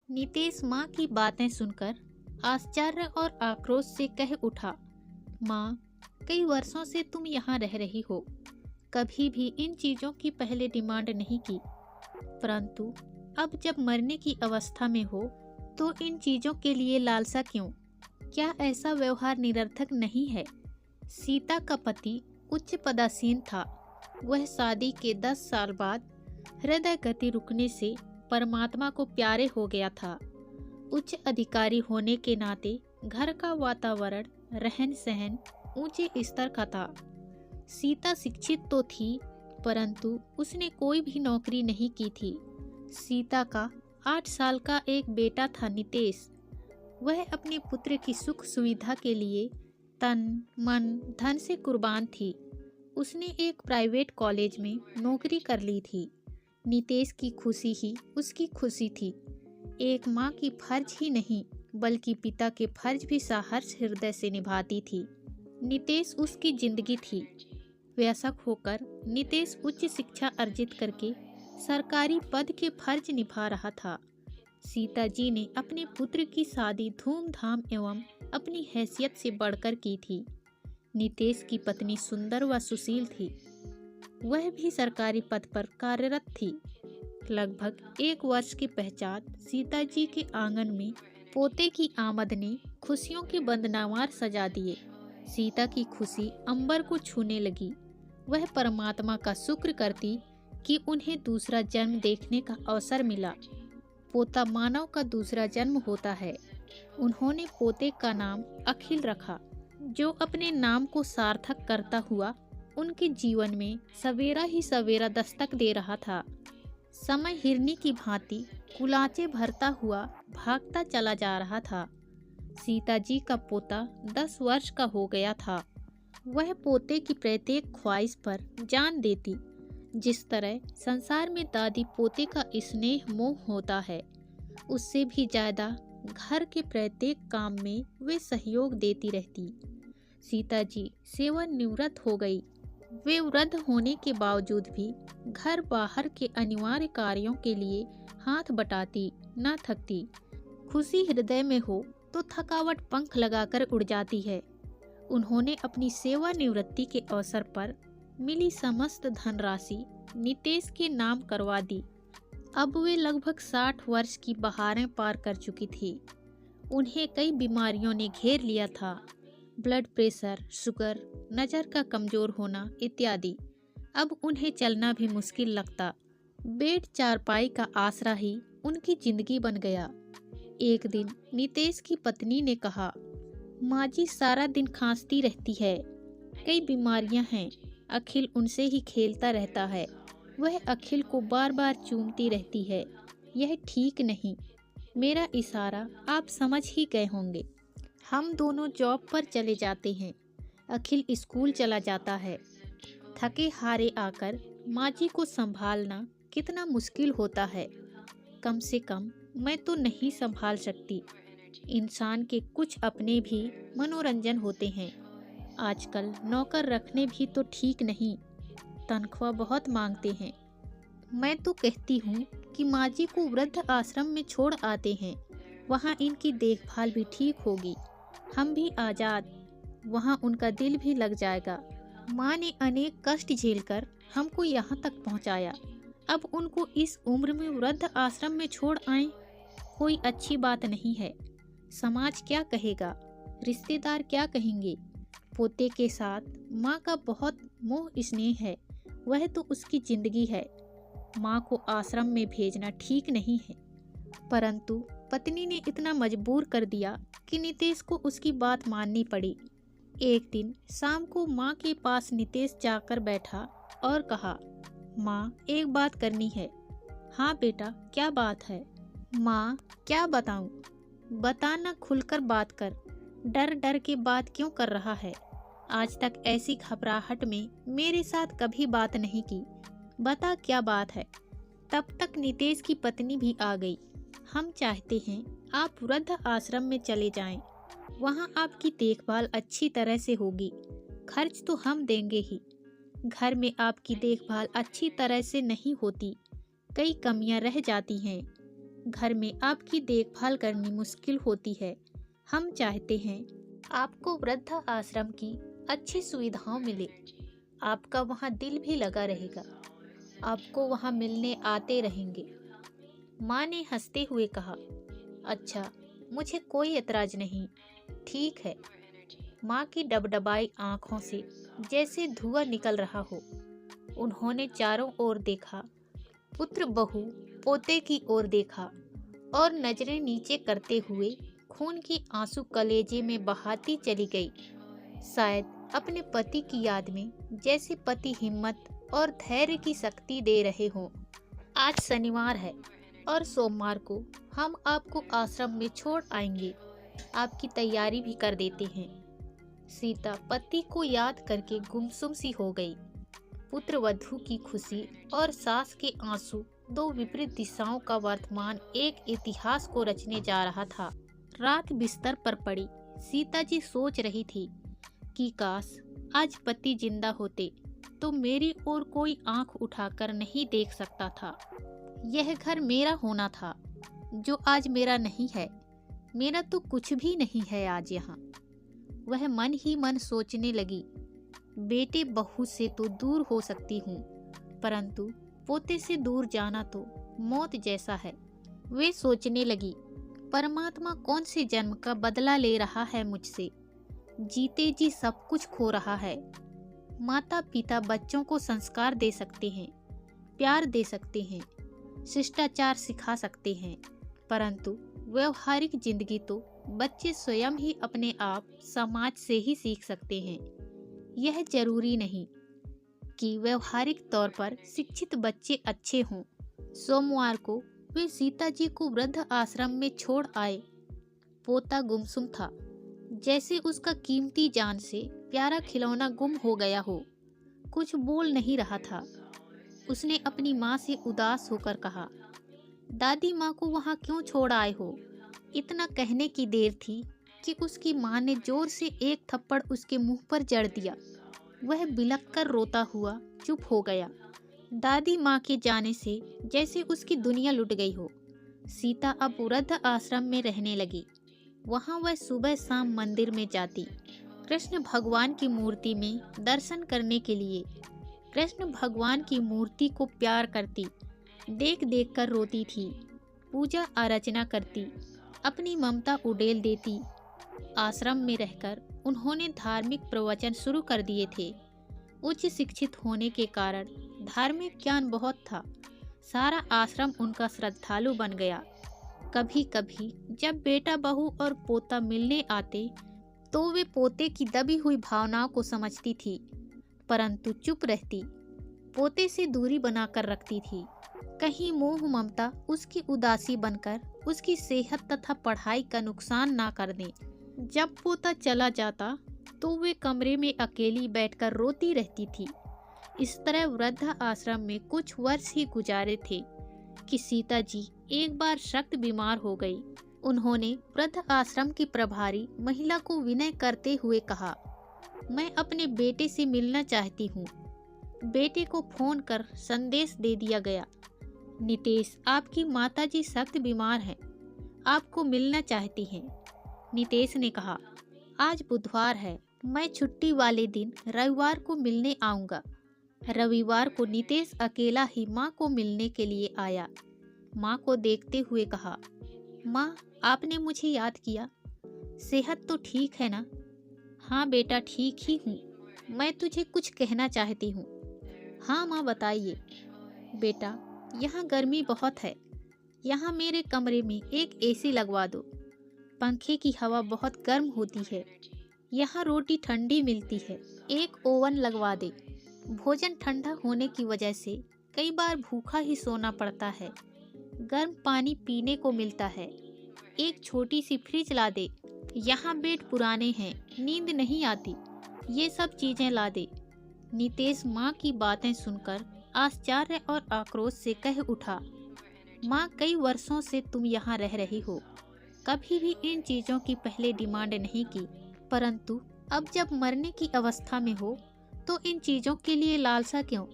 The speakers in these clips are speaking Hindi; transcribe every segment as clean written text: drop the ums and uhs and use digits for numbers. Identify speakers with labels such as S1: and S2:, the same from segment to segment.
S1: नितेश माँ की बातें सुनकर आश्चर्य और आक्रोश से कह उठा, माँ, कई वर्षों से तुम यहाँ रह रही हो, कभी भी इन चीजों की पहले डिमांड नहीं की, परंतु अब जब मरने की अवस्था में हो तो इन चीजों के लिए लालसा क्यों? क्या ऐसा व्यवहार निरर्थक नहीं है? सीता का पति उच्च पदासीन था। वह शादी के 10 साल बाद हृदय गति रुकने से परमात्मा को प्यारे हो गया था। उच्च अधिकारी होने के नाते घर का वातावरण, रहन सहन ऊंचे स्तर का था। सीता शिक्षित तो थी, परंतु उसने कोई भी नौकरी नहीं की थी। सीता का 8 साल का एक बेटा था नितेश। वह अपने पुत्र की सुख सुविधा के लिए तन मन धन से कुर्बान थी। उसने एक प्राइवेट कॉलेज में नौकरी कर ली थी। नितेश की खुशी ही उसकी खुशी थी। एक माँ की फर्ज ही नहीं बल्कि पिता के फर्ज भी सहर्ष हृदय से निभाती थी। नितेश उसकी जिंदगी थी। वयस्क होकर नितेश उच्च शिक्षा अर्जित करके सरकारी पद के फर्ज निभा रहा था। सीता जी ने अपने पुत्र की शादी धूमधाम एवं अपनी हैसियत से बढ़कर की थी। नितेश की पत्नी सुंदर व सुशील थी। वह भी सरकारी पद पर कार्यरत थी। लगभग 1 वर्ष के पश्चात सीता जी के आंगन में पोते की आमद ने खुशियों के बंदनावार सजा दिए। सीता की खुशी अंबर को छूने लगी। वह परमात्मा का शुक्र करती कि उन्हें दूसरा जन्म देखने का अवसर मिला। पोता मानव का दूसरा जन्म होता है। उन्होंने पोते का नाम अखिल रखा, जो अपने नाम को सार्थक करता हुआ उनके जीवन में सवेरा ही सवेरा दस्तक दे रहा था। समय हिरनी की भांति कुलाचे भरता हुआ भागता चला जा रहा था। सीता जी का पोता 10 वर्ष का हो गया था। वह पोते की प्रत्येक ख्वाहिश पर जान देती। जिस तरह संसार में दादी पोते का स्नेह मोह होता है, उससे भी ज्यादा घर के प्रत्येक काम में वे सहयोग देती रहती। सीता जी सेवानिवृत्त हो गई। वे वृद्ध होने के बावजूद भी घर बाहर के अनिवार्य कार्यों के लिए हाथ बटाती, न थकती। खुशी हृदय में हो तो थकावट पंख लगाकर उड़ जाती है। उन्होंने अपनी सेवानिवृत्ति के अवसर पर मिली समस्त धनराशि नितेश के नाम करवा दी। अब वे लगभग 60 वर्ष की बहारें पार कर चुकी थी। उन्हें कई बीमारियों ने घेर लिया था, ब्लड प्रेशर, शुगर, नज़र का कमजोर होना इत्यादि। अब उन्हें चलना भी मुश्किल लगता। बेड चारपाई का आसरा ही उनकी जिंदगी बन गया। एक दिन नितेश की पत्नी ने कहा, माँ जी सारा दिन खांसती रहती है, कई बीमारियां हैं। अखिल उनसे ही खेलता रहता है। वह अखिल को बार बार चूमती रहती है। यह ठीक नहीं। मेरा इशारा आप समझ ही गए होंगे। हम दोनों जॉब पर चले जाते हैं। अखिल स्कूल चला जाता है। थके हारे आकर माँ जी को संभालना कितना मुश्किल होता है। कम से कम मैं तो नहीं संभाल सकती। इंसान के कुछ अपने भी मनोरंजन होते हैं। आजकल नौकर रखने भी तो ठीक नहीं, तनख्वाह बहुत मांगते हैं। मैं तो कहती हूँ कि माँ जी को वृद्ध आश्रम में छोड़ आते हैं। वहाँ इनकी देखभाल भी ठीक होगी। हम भी आज़ाद, वहाँ उनका दिल भी लग जाएगा। माँ ने अनेक कष्ट झेलकर हमको यहाँ तक पहुँचाया। अब उनको इस उम्र में वृद्ध आश्रम में छोड़ आएं, कोई अच्छी बात नहीं है। समाज क्या कहेगा, रिश्तेदार क्या कहेंगे। पोते के साथ माँ का बहुत मोह स्नेह है। वह तो उसकी जिंदगी है। माँ को आश्रम में भेजना ठीक नहीं है। परंतु पत्नी ने इतना मजबूर कर दिया कि नितेश को उसकी बात माननी पड़ी। एक दिन शाम को माँ के पास नितेश जाकर बैठा और कहा, माँ एक बात करनी है। हाँ बेटा, क्या बात है? माँ क्या बताऊँ? बताना, खुलकर बात कर। डर डर के बात क्यों कर रहा है? आज तक ऐसी घबराहट में मेरे साथ कभी बात नहीं की। बता क्या बात है? तब तक नितेश की पत्नी भी आ गई। हम चाहते हैं आप वृद्ध आश्रम में चले जाएं। वहाँ आपकी देखभाल अच्छी तरह से होगी। खर्च तो हम देंगे ही। घर में आपकी देखभाल अच्छी तरह से नहीं होती, कई कमियां रह जाती हैं। घर में आपकी देखभाल करनी मुश्किल होती है। हम चाहते हैं आपको वृद्ध आश्रम की अच्छी सुविधाएं मिले। आपका वहाँ दिल भी लगा रहेगा। आपको वहाँ मिलने आते रहेंगे। माँ ने हंसते हुए कहा, अच्छा, मुझे कोई एतराज नहीं, ठीक है। माँ की डबडबाई आंखों से जैसे धुआं निकल रहा हो। उन्होंने चारों ओर देखा, पुत्र बहू पोते की ओर देखा और नजरें नीचे करते हुए खून की आंसू कलेजे में बहाती चली गई। शायद अपने पति की याद में, जैसे पति हिम्मत और धैर्य की शक्ति दे रहे हों। आज शनिवार है और सोमवार को हम आपको आश्रम में छोड़ आएंगे। आपकी तैयारी भी कर देते हैं। सीता पति को याद करके गुमसुम सी हो गई। पुत्र वधू की खुशी और सास के आंसू, दो विपरीत दिशाओं का वर्तमान एक इतिहास को रचने जा रहा था। रात बिस्तर पर पड़ी सीता जी सोच रही थी कि काश आज पति जिंदा होते तो मेरी ओर कोई आंख उठाकर नहीं देख सकता था। यह घर मेरा होना था, जो आज मेरा नहीं है। मेरा तो कुछ भी नहीं है आज यहाँ। वह मन ही मन सोचने लगी, बेटे बहू से तो दूर हो सकती हूँ, परंतु पोते से दूर जाना तो मौत जैसा है। वे सोचने लगी, परमात्मा कौन से जन्म का बदला ले रहा है मुझसे। जीते जी सब कुछ खो रहा है। माता पिता बच्चों को संस्कार दे सकते हैं, प्यार दे सकते हैं, शिष्टाचार सिखा सकते हैं, परंतु व्यवहारिक जिंदगी तो बच्चे स्वयं ही अपने आप समाज से ही सीख सकते हैं। यह जरूरी नहीं कि व्यवहारिक तौर पर शिक्षित बच्चे अच्छे हों। सोमवार को वे सीता जी को वृद्ध आश्रम में छोड़ आए। पोता गुमसुम था, जैसे उसका कीमती जान से प्यारा खिलौना गुम हो गया हो। कुछ बोल नहीं रहा था। उसने अपनी माँ से उदास होकर कहा, दादी माँ को वहाँ क्यों छोड़ आए हो? इतना कहने की देर थी कि उसकी माँ ने जोर से एक थप्पड़ उसके मुंह पर जड़ दिया। वह बिलख कर रोता हुआ चुप हो गया। दादी माँ के जाने से जैसे उसकी दुनिया लुट गई हो। सीता अब वृद्ध आश्रम में रहने लगी। वहाँ वह सुबह शाम मंदिर में जाती, कृष्ण भगवान की मूर्ति में दर्शन करने के लिए। कृष्ण भगवान की मूर्ति को प्यार करती, देख देख कर रोती थी, पूजा अर्चना करती, अपनी ममता उड़ेल देती। आश्रम में रहकर उन्होंने धार्मिक प्रवचन शुरू कर दिए थे। उच्च शिक्षित होने के कारण धार्मिक ज्ञान बहुत था। सारा आश्रम उनका श्रद्धालु बन गया। कभी कभी जब बेटा बहू और पोता मिलने आते तो वे पोते की दबी हुई भावनाओं को समझती थी, परंतु चुप रहती, पोते से दूरी बनाकर रखती थी। कहीं मोह ममता उसकी उदासी बनकर उसकी सेहत तथा पढ़ाई का नुकसान ना कर दें। जब पोता चला जाता तो वे कमरे में अकेली बैठकर रोती रहती थी। इस तरह वृद्ध आश्रम में कुछ वर्ष ही गुजारे थे कि सीता जी एक बार सख्त बीमार हो गई। उन्होंने वृद्ध आश्रम की प्रभारी महिला को विनय करते हुए कहा, मैं अपने बेटे से मिलना चाहती हूँ। बेटे को फोन कर संदेश दे दिया गया, नितेश, आपकी माताजी सख्त बीमार हैं, आपको मिलना चाहती हैं। नितेश ने कहा, आज बुधवार है, मैं छुट्टी वाले दिन रविवार को मिलने आऊँगा। रविवार को नितेश अकेला ही माँ को मिलने के लिए आया। माँ को देखते हुए कहा, माँ, आपने मुझे याद किया? सेहत तो ठीक है ना? हाँ बेटा, ठीक ही हूँ। मैं तुझे कुछ कहना चाहती हूँ। हाँ माँ, बताइए। बेटा, यहाँ गर्मी बहुत है। यहाँ मेरे कमरे में एक एसी लगवा दो। पंखे की हवा बहुत गर्म होती है। यहाँ रोटी ठंडी मिलती है। एक ओवन लगवा दे। भोजन ठंडा होने की वजह से कई बार भूखा ही सोना पड़ता है। गर्म पानी पीने को मिलता है। एक छोटी सी फ्रिज ला दे। यहाँ बेड पुराने हैं, नींद नहीं आती। ये सब चीजें ला दे। नितेश माँ की बातें सुनकर आश्चर्य और आक्रोश से कह उठा, माँ, कई वर्षों से तुम यहाँ रह रही हो, कभी भी इन चीजों की पहले डिमांड नहीं की, परंतु अब जब मरने की अवस्था में हो तो इन चीजों के लिए लालसा क्यों?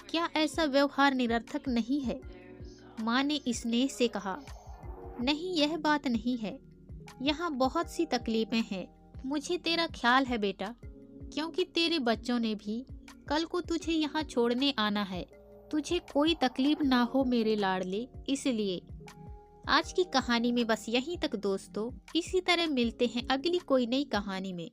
S1: क्या ऐसा व्यवहार निरर्थक नहीं है? माँ ने स्नेह से कहा, नहीं, यह बात नहीं है। यहाँ बहुत सी तकलीफें हैं। मुझे तेरा ख्याल है बेटा, क्योंकि तेरे बच्चों ने भी कल को तुझे यहाँ छोड़ने आना है। तुझे कोई तकलीफ ना हो मेरे लाडले, इसलिए आज की कहानी में बस यहीं तक दोस्तों। इसी तरह मिलते हैं अगली कोई नई कहानी में।